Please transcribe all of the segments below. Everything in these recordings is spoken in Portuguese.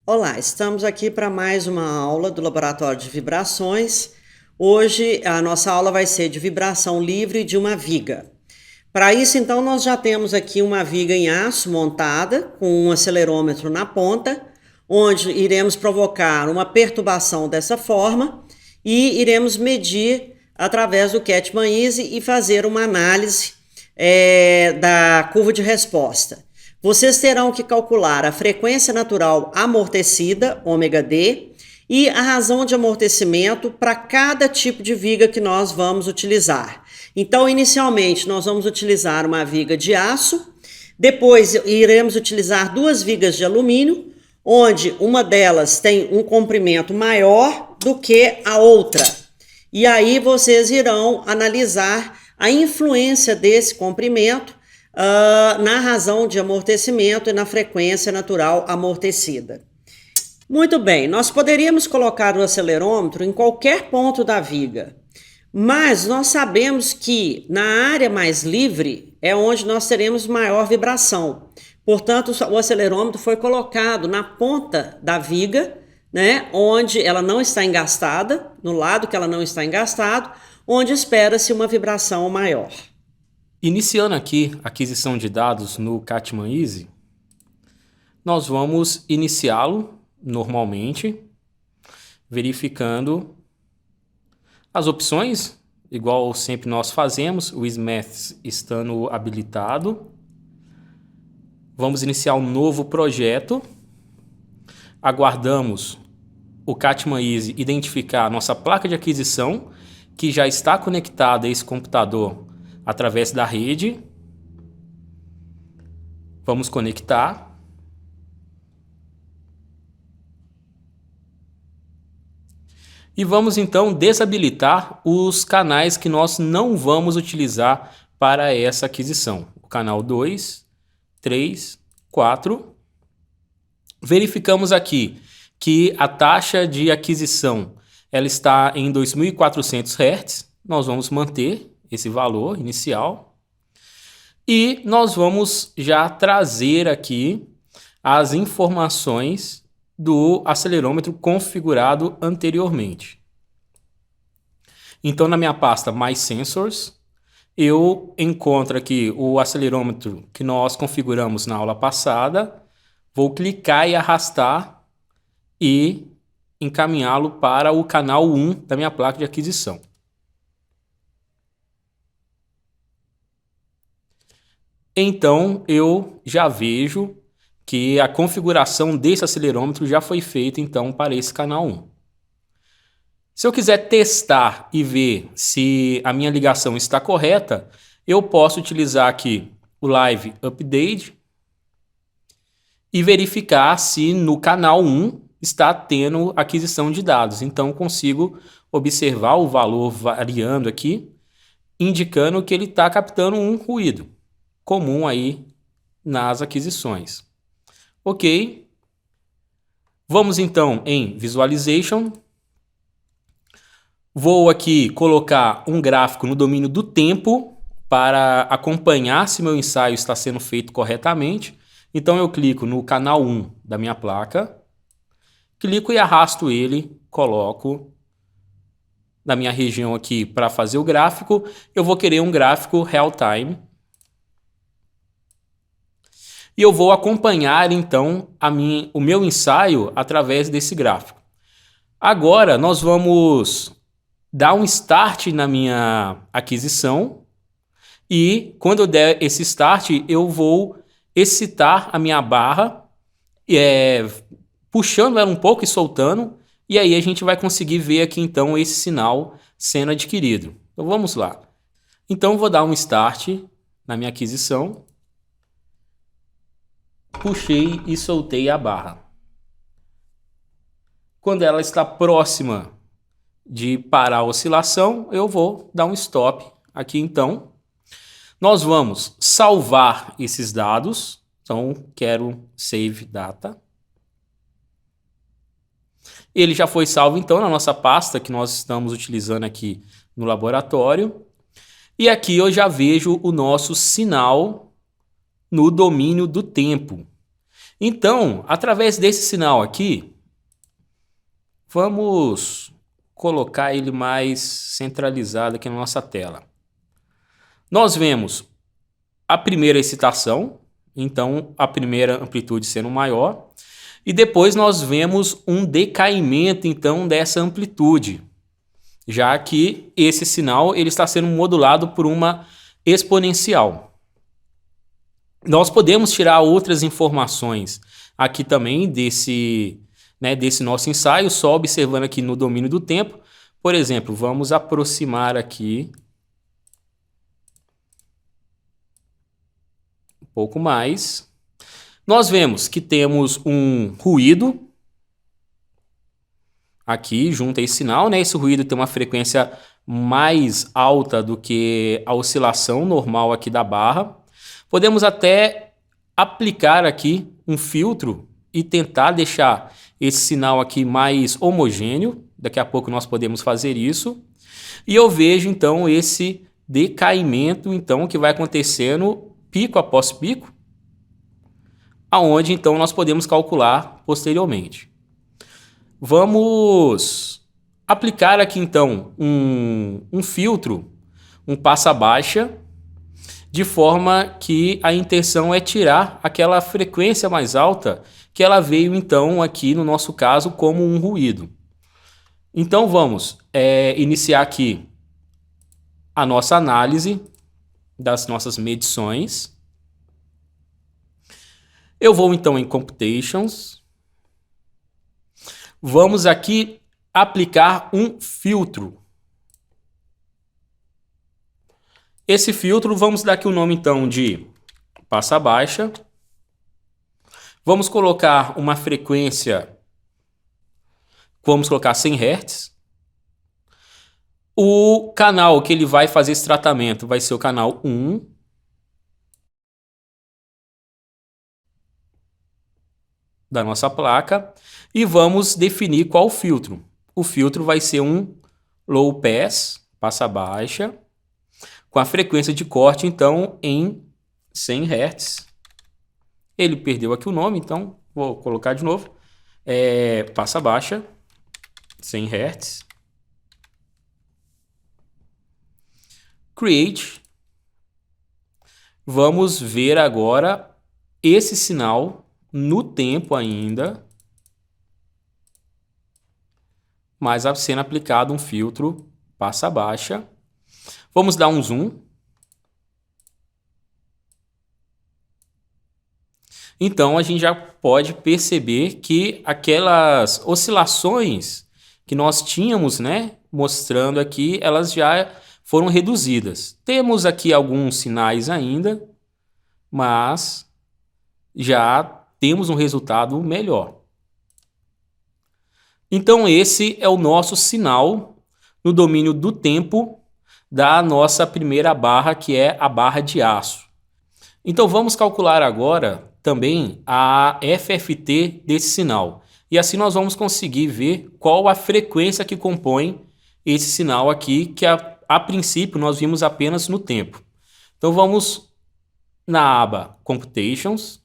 Olá, estamos aqui para mais uma aula do Laboratório de Vibrações. Hoje a nossa aula vai ser de vibração livre de uma viga. Para isso, então, nós já temos aqui uma viga em aço montada com um acelerômetro na ponta, onde iremos provocar uma perturbação dessa forma e iremos medir através do Catman Easy e fazer uma análise da curva de resposta. Vocês terão que calcular a frequência natural amortecida, ômega D, e a razão de amortecimento para cada tipo de viga que nós vamos utilizar. Então, inicialmente, nós vamos utilizar uma viga de aço, depois iremos utilizar duas vigas de alumínio, onde uma delas tem um comprimento maior do que a outra. E aí vocês irão analisar a influência desse comprimento na razão de amortecimento e na frequência natural amortecida. Muito bem, nós poderíamos colocar o acelerômetro em qualquer ponto da viga, mas nós sabemos que na área mais livre é onde nós teremos maior vibração. Portanto, o acelerômetro foi colocado na ponta da viga, né, onde ela não está engastada, no lado que ela não está engastado, onde espera-se uma vibração maior. Iniciando aqui a aquisição de dados no Catman Easy, nós vamos iniciá-lo normalmente, verificando as opções, igual sempre nós fazemos, o SMATH estando habilitado. Vamos iniciar um novo projeto, aguardamos o Catman Easy identificar a nossa placa de aquisição, que já está conectada a esse computador através da rede. Vamos conectar. E vamos então desabilitar os canais que nós não vamos utilizar para essa aquisição. O canal 2, 3, 4. Verificamos aqui que a taxa de aquisição ela está em 2.400 Hz. Nós vamos manter esse valor inicial. E nós vamos já trazer aqui as informações do acelerômetro configurado anteriormente. Então, na minha pasta Mais Sensors, eu encontro aqui o acelerômetro que nós configuramos na aula passada. Vou clicar e arrastar e encaminhá-lo para o canal 1 da minha placa de aquisição. Então, eu já vejo que a configuração desse acelerômetro já foi feita então para esse canal 1. Se eu quiser testar e ver se a minha ligação está correta, eu posso utilizar aqui o Live Update e verificar se no canal 1 está tendo aquisição de dados. Então, consigo observar o valor variando aqui, indicando que ele está captando um ruído comum aí nas aquisições. Ok. Vamos então em Visualization. Vou aqui colocar um gráfico no domínio do tempo para acompanhar se meu ensaio está sendo feito corretamente. Então eu clico no canal 1 da minha placa, clico e arrasto ele, coloco na minha região aqui para fazer o gráfico. Eu vou querer um gráfico real time. E eu vou acompanhar, então, o meu ensaio através desse gráfico. Agora, nós vamos dar um start na minha aquisição. E, quando eu der esse start, eu vou excitar a minha barra, puxando ela um pouco e soltando. E aí a gente vai conseguir ver aqui, então, esse sinal sendo adquirido. Então, vamos lá. Então, eu vou dar um start na minha aquisição. Puxei e soltei a barra. Quando ela está próxima de parar a oscilação, eu vou dar um stop aqui então. Nós vamos salvar esses dados. Então, quero Save Data. Ele já foi salvo então na nossa pasta que nós estamos utilizando aqui no laboratório. E aqui eu já vejo o nosso sinal no domínio do tempo. Então, através desse sinal aqui, vamos colocar ele mais centralizado aqui na nossa tela. Nós vemos a primeira excitação, então a primeira amplitude sendo maior, e depois nós vemos um decaimento então dessa amplitude, já que esse sinal ele está sendo modulado por uma exponencial. Nós podemos tirar outras informações aqui também desse nosso ensaio, só observando aqui no domínio do tempo. Por exemplo, vamos aproximar aqui um pouco mais. Nós vemos que temos um ruído aqui junto a esse sinal, né? Esse ruído tem uma frequência mais alta do que a oscilação normal aqui da barra. Podemos até aplicar aqui um filtro e tentar deixar esse sinal aqui mais homogêneo. Daqui a pouco nós podemos fazer isso. E eu vejo então esse decaimento então que vai acontecendo pico após pico, aonde então nós podemos calcular posteriormente. Vamos aplicar aqui então um filtro, um passa-baixa, de forma que a intenção é tirar aquela frequência mais alta que ela veio então aqui no nosso caso como um ruído. Então vamos iniciar aqui a nossa análise das nossas medições. Eu vou então em Computations. Vamos aqui aplicar um filtro. Esse filtro, vamos dar aqui o nome então de passa-baixa. Vamos colocar uma frequência, vamos colocar 100 Hz. O canal que ele vai fazer esse tratamento vai ser o canal 1. Da nossa placa. E vamos definir qual filtro. O filtro vai ser um low pass, passa baixa, com a frequência de corte, então, em 100 Hz. Ele perdeu aqui o nome, então vou colocar de novo. Passa baixa, 100 Hz. Create. Vamos ver agora esse sinal no tempo ainda, mas sendo aplicado um filtro passa baixa. Vamos dar um zoom. Então a gente já pode perceber que aquelas oscilações que nós tínhamos, né, mostrando aqui, elas já foram reduzidas. Temos aqui alguns sinais ainda, mas já temos um resultado melhor. Então esse é o nosso sinal no domínio do tempo da nossa primeira barra, que é a barra de aço. Então vamos calcular agora também a FFT desse sinal. E assim nós vamos conseguir ver qual a frequência que compõe esse sinal aqui, que a princípio nós vimos apenas no tempo. Então vamos na aba Computations.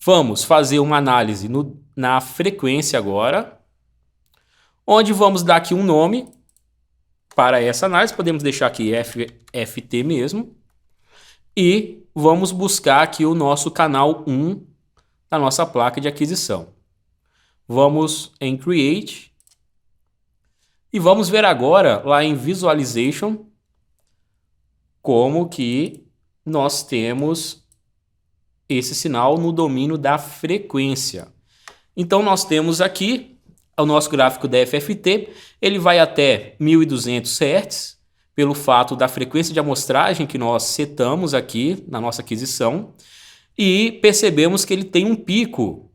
Vamos fazer uma análise na frequência agora, onde vamos dar aqui um nome para essa análise. Podemos deixar aqui FT mesmo. E vamos buscar aqui o nosso canal 1 da nossa placa de aquisição. Vamos em Create. E vamos ver agora lá em Visualization como que nós temos esse sinal no domínio da frequência. Então nós temos aqui o nosso gráfico da FFT, ele vai até 1200 Hz, pelo fato da frequência de amostragem que nós setamos aqui na nossa aquisição, e percebemos que ele tem um pico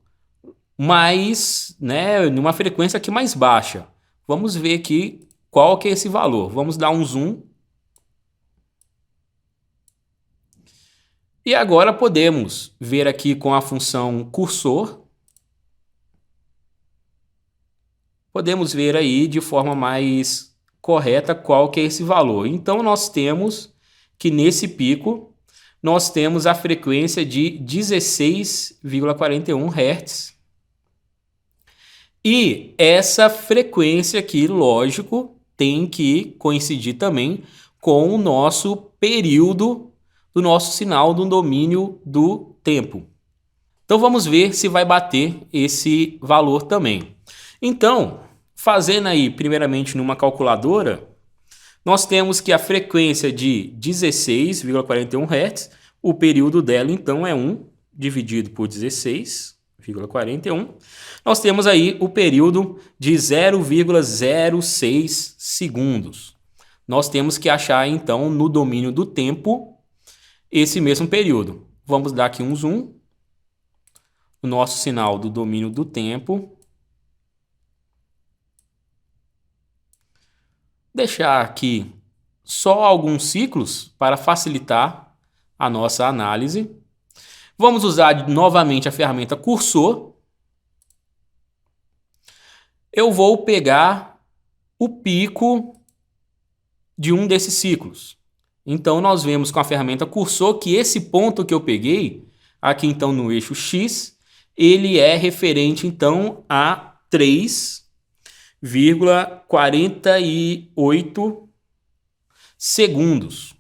mais, né, numa frequência aqui mais baixa. Vamos ver aqui qual que é esse valor. Vamos dar um zoom. E agora podemos ver aqui com a função cursor. Podemos ver aí de forma mais correta qual que é esse valor. Então nós temos que nesse pico nós temos a frequência de 16,41 Hz. E essa frequência aqui, lógico, tem que coincidir também com o nosso período do nosso sinal do domínio do tempo. Então vamos ver se vai bater esse valor também. Então, fazendo aí primeiramente numa calculadora, nós temos que a frequência de 16,41 Hz, o período dela então é 1 dividido por 16,41. Nós temos aí o período de 0,06 segundos. Nós temos que achar então no domínio do tempo esse mesmo período. Vamos dar aqui um zoom. O nosso sinal do domínio do tempo. Deixar aqui só alguns ciclos para facilitar a nossa análise. Vamos usar novamente a ferramenta cursor. Eu vou pegar o pico de um desses ciclos. Então, nós vemos com a ferramenta cursor que esse ponto que eu peguei, aqui então no eixo X, ele é referente então a 3,48 segundos.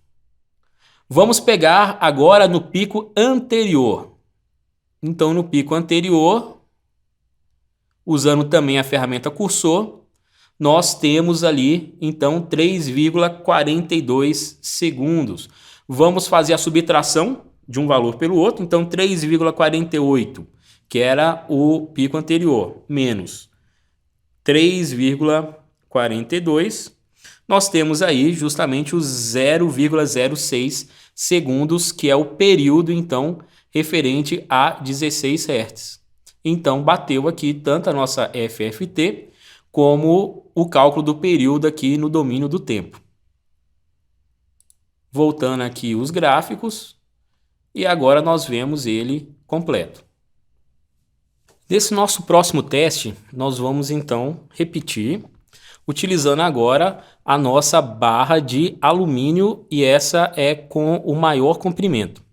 Vamos pegar agora no pico anterior. Então, no pico anterior, usando também a ferramenta cursor, nós temos ali, então, 3,42 segundos. Vamos fazer a subtração de um valor pelo outro. Então, 3,48, que era o pico anterior, menos 3,42, nós temos aí justamente os 0,06 segundos, que é o período, então, referente a 16 Hz. Então, bateu aqui tanto a nossa FFT como o cálculo do período aqui no domínio do tempo. Voltando aqui os gráficos, e agora nós vemos ele completo. Nesse nosso próximo teste, nós vamos então repetir, utilizando agora a nossa barra de alumínio, e essa é com o maior comprimento.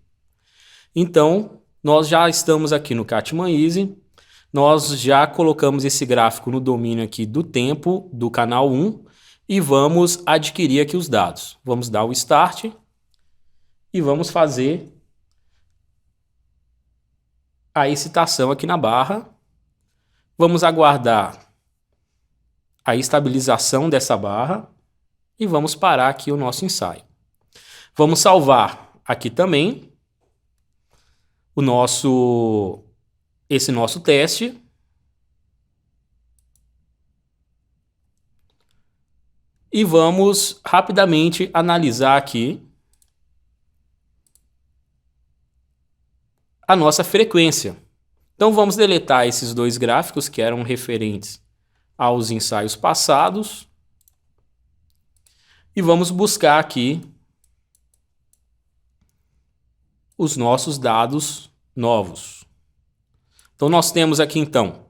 Então, nós já estamos aqui no Catman Easy, nós já colocamos esse gráfico no domínio aqui do tempo do canal 1 e vamos adquirir aqui os dados. Vamos dar o Start e vamos fazer a excitação aqui na barra. Vamos aguardar a estabilização dessa barra e vamos parar aqui o nosso ensaio. Vamos salvar aqui também esse nosso teste. E vamos rapidamente analisar aqui a nossa frequência. Então vamos deletar esses dois gráficos que eram referentes aos ensaios passados e vamos buscar aqui os nossos dados novos. Então nós temos aqui então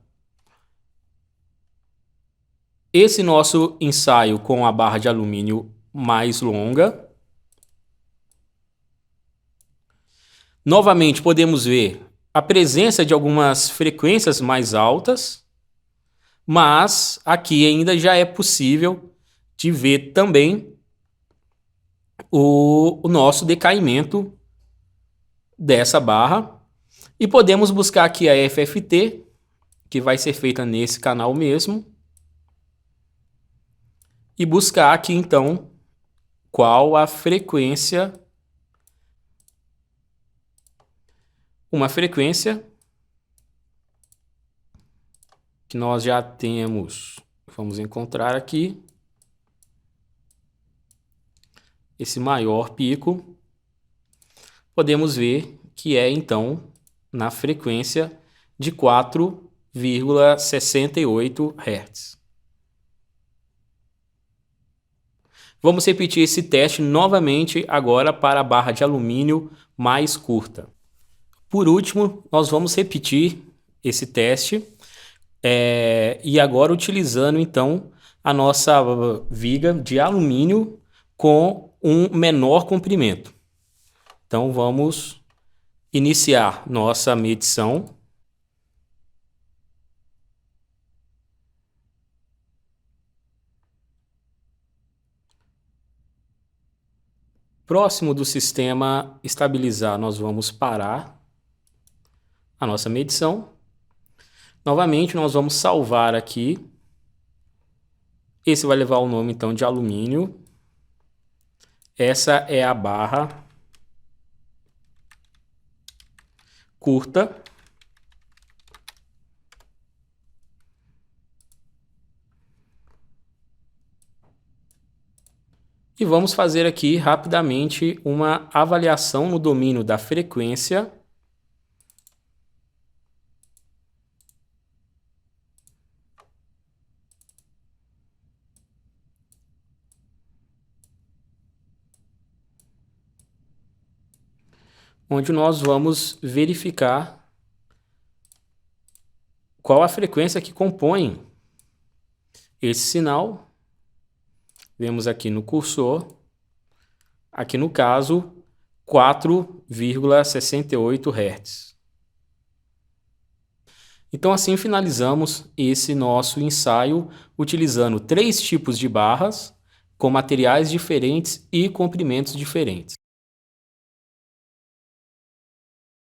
esse nosso ensaio com a barra de alumínio mais longa. Novamente podemos ver a presença de algumas frequências mais altas, mas aqui ainda já é possível de ver também o nosso decaimento dessa barra. E podemos buscar aqui a FFT, que vai ser feita nesse canal mesmo. E buscar aqui então qual a frequência. Uma frequência que nós já temos. Vamos encontrar aqui esse maior pico. Podemos ver que é então na frequência de 4,68 Hz. Vamos repetir esse teste novamente agora para a barra de alumínio mais curta. Por último, nós vamos repetir esse teste e agora utilizando então a nossa viga de alumínio com um menor comprimento. Então vamos iniciar nossa medição. Próximo do sistema estabilizar, nós vamos parar a nossa medição. Novamente, nós vamos salvar aqui. Esse vai levar o nome, então, de alumínio. Essa é a barra curta. E vamos fazer aqui rapidamente uma avaliação no domínio da frequência. Onde nós vamos verificar qual a frequência que compõe esse sinal. Vemos aqui no cursor, aqui no caso, 4,68 Hz. Então assim finalizamos esse nosso ensaio utilizando 3 tipos de barras com materiais diferentes e comprimentos diferentes.